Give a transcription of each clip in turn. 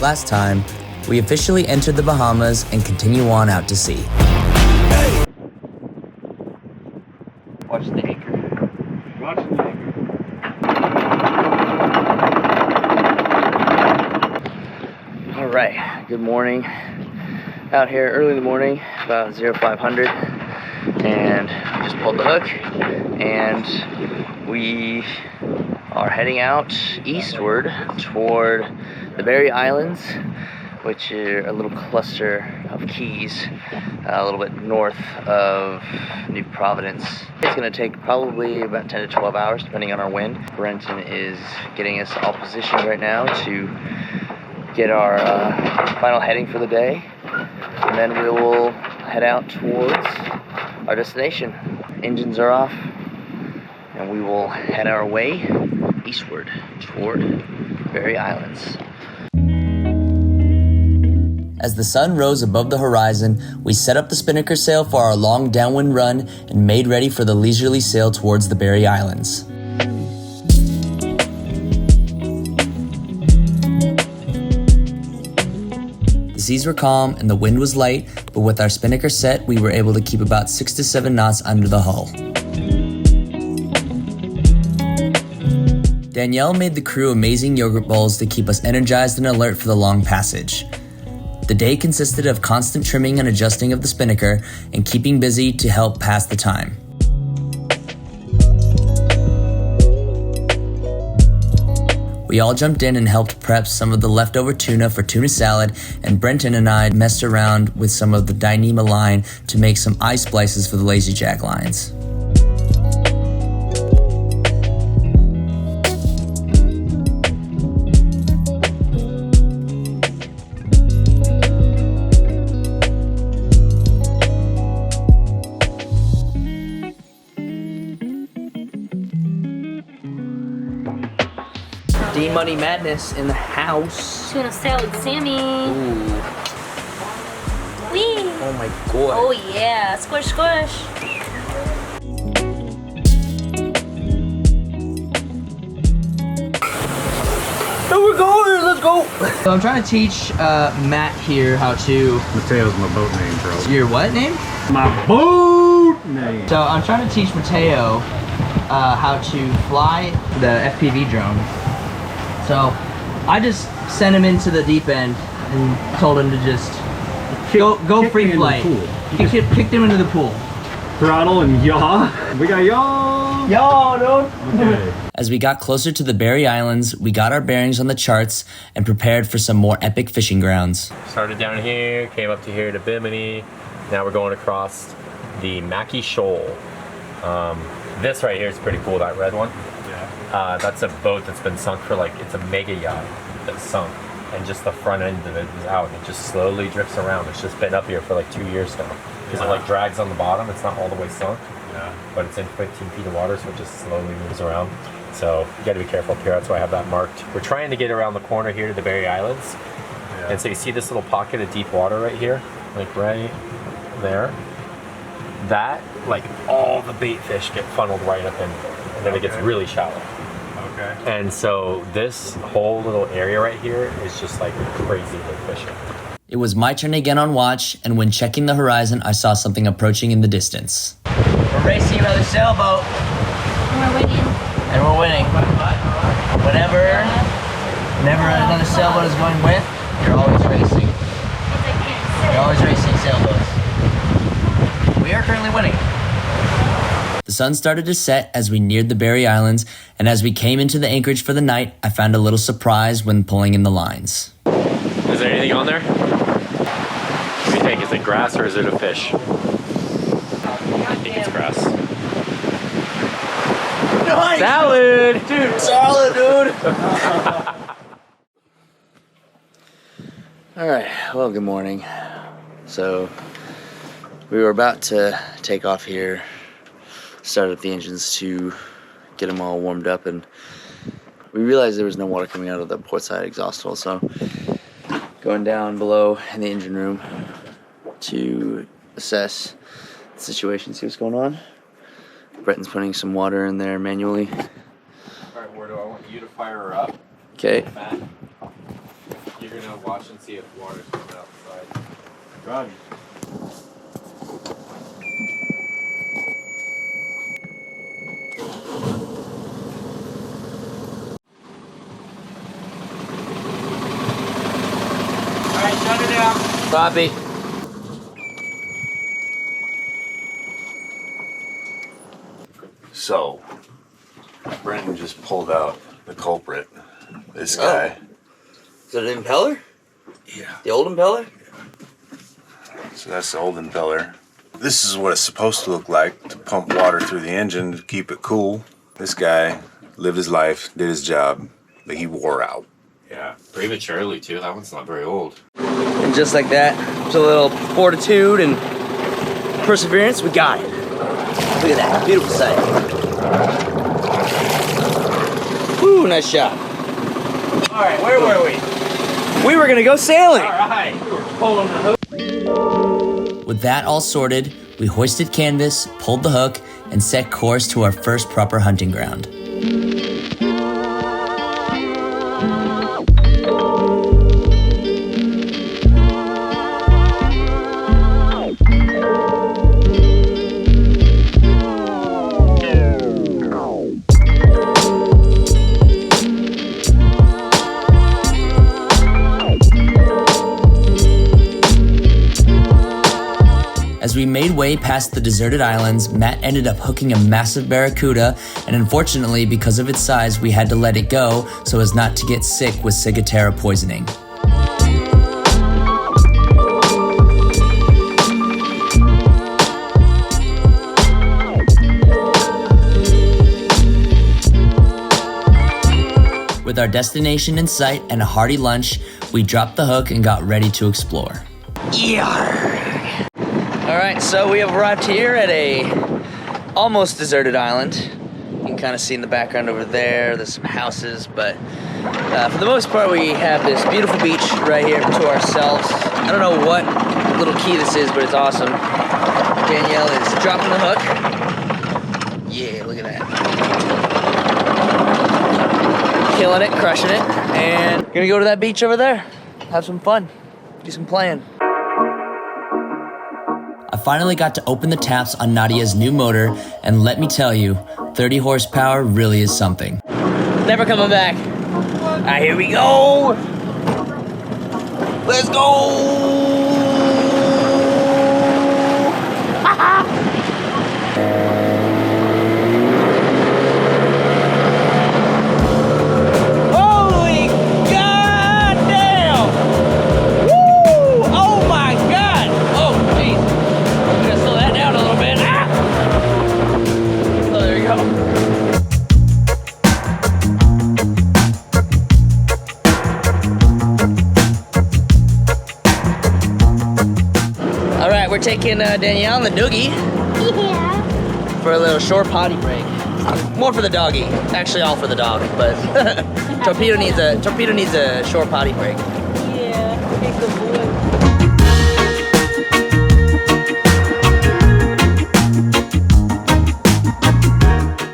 Last time, we officially entered the Bahamas and continue on out to sea. Watch the anchor. Watch the anchor. All right, good morning. Out here early in the morning, about 0500, and we just pulled the hook, and we are heading out eastward toward the Berry Islands, which are a little cluster of keys a little bit north of New Providence. It's going to take probably about 10 to 12 hours depending on our wind. Brenton is getting us all positioned right now to get our final heading for the day, and then we will head out towards our destination. Engines are off, and we will head our way eastward toward Berry Islands. As the sun rose above the horizon, we set up the spinnaker sail for our long downwind run and made ready for the leisurely sail towards the Berry Islands. The seas were calm and the wind was light, but with our spinnaker set, we were able to keep about 6 to 7 knots under the hull. Danielle made the crew amazing yogurt bowls to keep us energized and alert for the long passage. The day consisted of constant trimming and adjusting of the spinnaker and keeping busy to help pass the time. We all jumped in and helped prep some of the leftover tuna for tuna salad, and Brenton and I messed around with some of the Dyneema line to make some eye splices for the Lazy Jack lines. D-Money Madness in the house. Tuna salad, Sammy. Ooh. Wee. Oh my god. Oh yeah, squish, squish. Oh, we're going, let's go. So I'm trying to teach Matt here how to... Mateo's my boat name, bro. Your what name? My boat name. So I'm trying to teach Mateo how to fly the FPV drone. So I just sent him into the deep end and told him to just go free flight. Kicked him into the pool. Throttle and yaw. We got yaw. Yaw, dude. Okay. As we got closer to the Berry Islands, we got our bearings on the charts and prepared for some more epic fishing grounds. Started down here, came up to here to Bimini. Now we're going across the Mackey Shoal. This right here is pretty cool, that red one. That's a boat that's been sunk for it's a mega yacht that's sunk, and just the front end of it is out. It just slowly drifts around. It's just been up here for 2 years now because it drags on the bottom. It's not all the way sunk, but it's in 15 feet of water, so it just slowly moves around. So you got to be careful up here. That's why I have that marked. We're trying to get around the corner here to the Berry Islands, and so you see this little pocket of deep water right here, right there. That all the bait fish get funneled right up in, and then it gets really shallow. Okay. And so this whole little area right here is just crazy big fishing. It was my turn again on watch, and when checking the horizon, I saw something approaching in the distance. We're racing another sailboat. And we're winning. And we're winning. Whenever another sailboat is going with, you're always racing. You're always racing sailboats. We are currently winning. The sun started to set as we neared the Berry Islands, and as we came into the anchorage for the night, I found a little surprise when pulling in the lines. Is there anything on there? What do you think? Is it grass or is it a fish? I think it's grass. Nice. Salad! Dude! Salad, dude! Alright, well, good morning. So, we were about to take off here, start up the engines to get them all warmed up, and we realized there was no water coming out of the port side exhaust hole, so going down below in the engine room to assess the situation, see what's going on. Brenton's putting some water in there manually. Alright, Wardo, I want you to fire her up. Okay. Matt, you you're gonna watch and see if water's coming outside. Robbie. Alright, shut it down. Copy. So, Brenton just pulled out the culprit. This guy. Is it an impeller? Yeah. The old impeller? So that's the old impeller. This is what it's supposed to look like to pump water through the engine to keep it cool. This guy lived his life, did his job, but he wore out. Yeah, prematurely too. That one's not very old. And just like that, with a little fortitude and perseverance, we got it. Look at that, beautiful sight. Woo, nice shot. All right, where were we? We were gonna go sailing. All right, we were pulling the hook. With that all sorted, we hoisted canvas, pulled the hook, and set course to our first proper hunting ground. As we made way past the deserted islands, Matt ended up hooking a massive barracuda, and unfortunately, because of its size, we had to let it go so as not to get sick with ciguatera poisoning. With our destination in sight and a hearty lunch, we dropped the hook and got ready to explore. All right, so we have arrived here at a almost deserted island. You can kind of see in the background over there, there's some houses, but for the most part, we have this beautiful beach right here to ourselves. I don't know what little key this is, but it's awesome. Danielle is dropping the hook. Yeah, look at that. Killing it, crushing it, and gonna go to that beach over there, have some fun, do some playing. I finally got to open the taps on Nadiya's new motor, and let me tell you, 30 horsepower really is something. Never coming back. All right, here we go. Let's go. Holy goddamn! Woo! Oh my God! Oh, geez. I'm gonna slow that down a little bit. Ah! Oh, there we go. All right, we're taking Danielle and the doogie for a little short potty break. More for the doggy, actually all for the dog, but Torpedo needs a short potty break. Yeah, big good boy.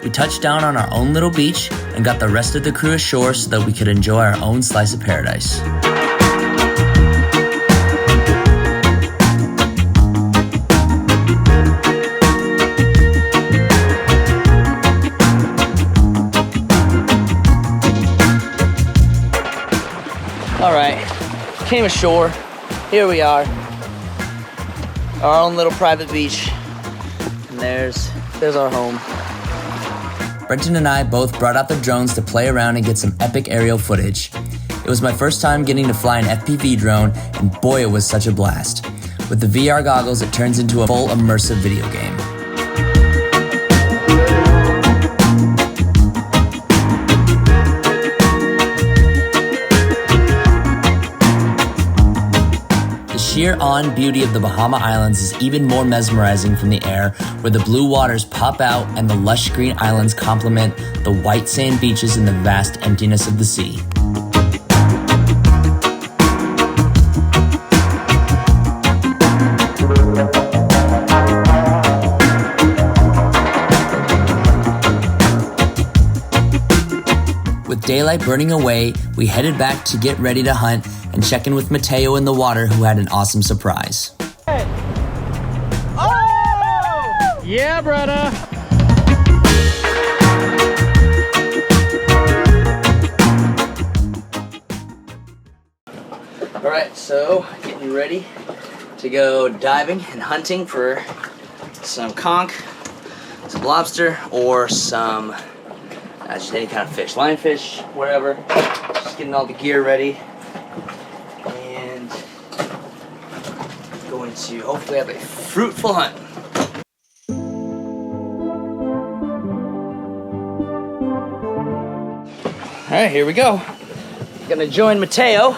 We touched down on our own little beach and got the rest of the crew ashore so that we could enjoy our own slice of paradise. All right, came ashore. Here we are, our own little private beach, and there's our home. Brenton and I both brought out the drones to play around and get some epic aerial footage. It was my first time getting to fly an FPV drone, and boy, it was such a blast. With the VR goggles, it turns into a full immersive video game. The sheer on beauty of the Bahama Islands is even more mesmerizing from the air, where the blue waters pop out and the lush green islands complement the white sand beaches and the vast emptiness of the sea. With daylight burning away, we headed back to get ready to hunt and check in with Mateo in the water, who had an awesome surprise. Oh! Yeah, brother. All right, so getting ready to go diving and hunting for some conch, some lobster, or some just any kind of fish, lionfish, whatever. Just getting all the gear ready and going to hopefully have a fruitful hunt. All right, here we go. Gonna join Mateo.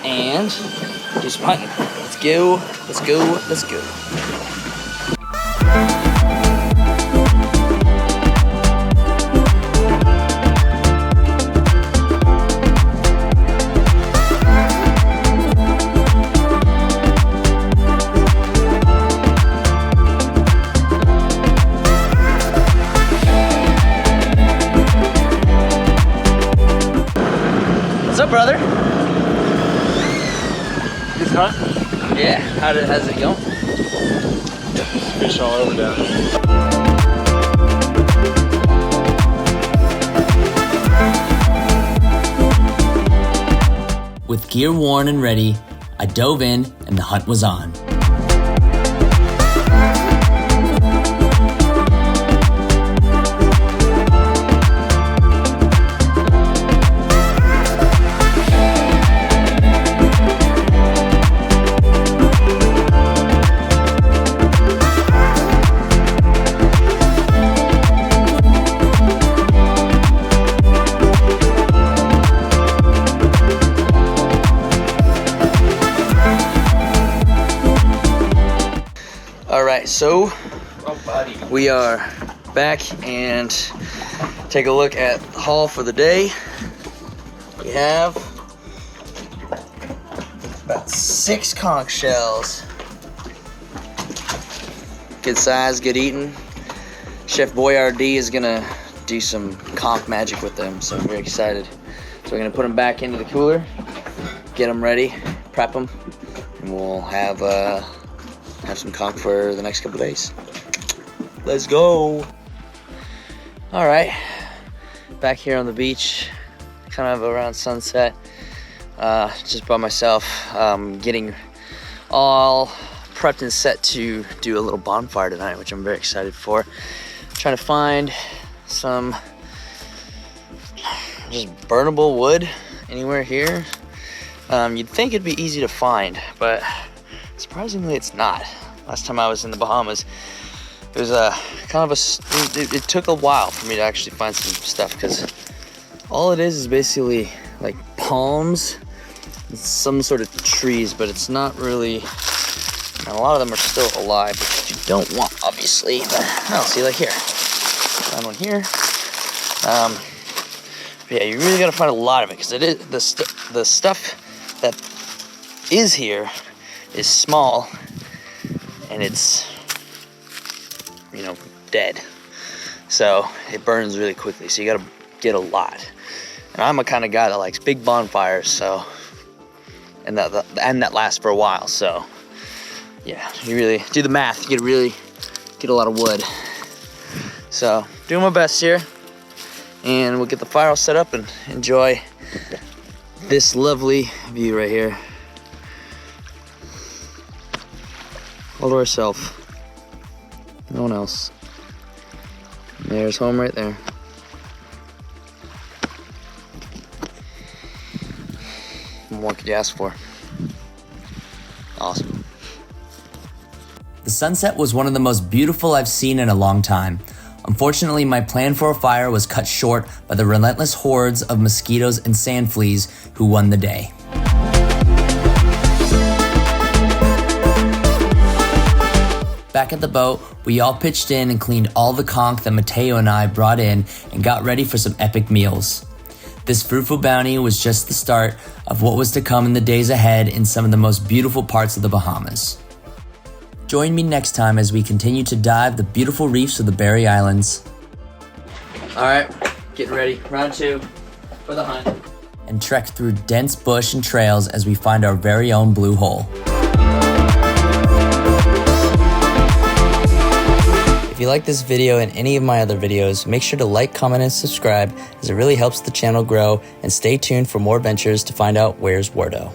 And do some hunting. Let's go, let's go, let's go. What's up, brother? Good hunt. Yeah, how's it going? Fish all over down here. With gear worn and ready, I dove in and the hunt was on. Alright, so we are back and take a look at the haul for the day. We have about 6 conch shells. Good size, good eating. Chef Boyardee is gonna do some conch magic with them, so I'm very excited. So we're gonna put them back into the cooler, get them ready, prep them, and we'll have some conch for the next couple days. Let's go. All right, back here on the beach, kind of around sunset, just by myself, getting all prepped and set to do a little bonfire tonight, which I'm very excited for. Trying to find some just burnable wood anywhere here. You'd think it'd be easy to find, but surprisingly it's not. Last time I was in the Bahamas, it was it took a while for me to actually find some stuff, because all it is basically like palms and some sort of trees, but it's not really, and a lot of them are still alive, which you don't want, obviously. But I'll see, like here, found one here. But yeah, you really gotta find a lot of it, because it is the stuff that is here is small, and it's, you know, dead, so it burns really quickly, so you gotta get a lot. And I'm a kind of guy that likes big bonfires, so, and that lasts for a while, so yeah, you really do the math, you could really get a lot of wood. So doing my best here, and we'll get the fire all set up and enjoy this lovely view right here. All to ourselves, no one else. There's home right there. What more could you ask for? Awesome. The sunset was one of the most beautiful I've seen in a long time. Unfortunately, my plan for a fire was cut short by the relentless hordes of mosquitoes and sand fleas who won the day. Back at the boat, we all pitched in and cleaned all the conch that Mateo and I brought in and got ready for some epic meals. This fruitful bounty was just the start of what was to come in the days ahead in some of the most beautiful parts of the Bahamas. Join me next time as we continue to dive the beautiful reefs of the Berry Islands. All right, getting ready. Round 2 for the hunt. And trek through dense bush and trails as we find our very own blue hole. If you like this video and any of my other videos, make sure to like, comment, and subscribe as it really helps the channel grow, and stay tuned for more ventures to find out where's Wardo.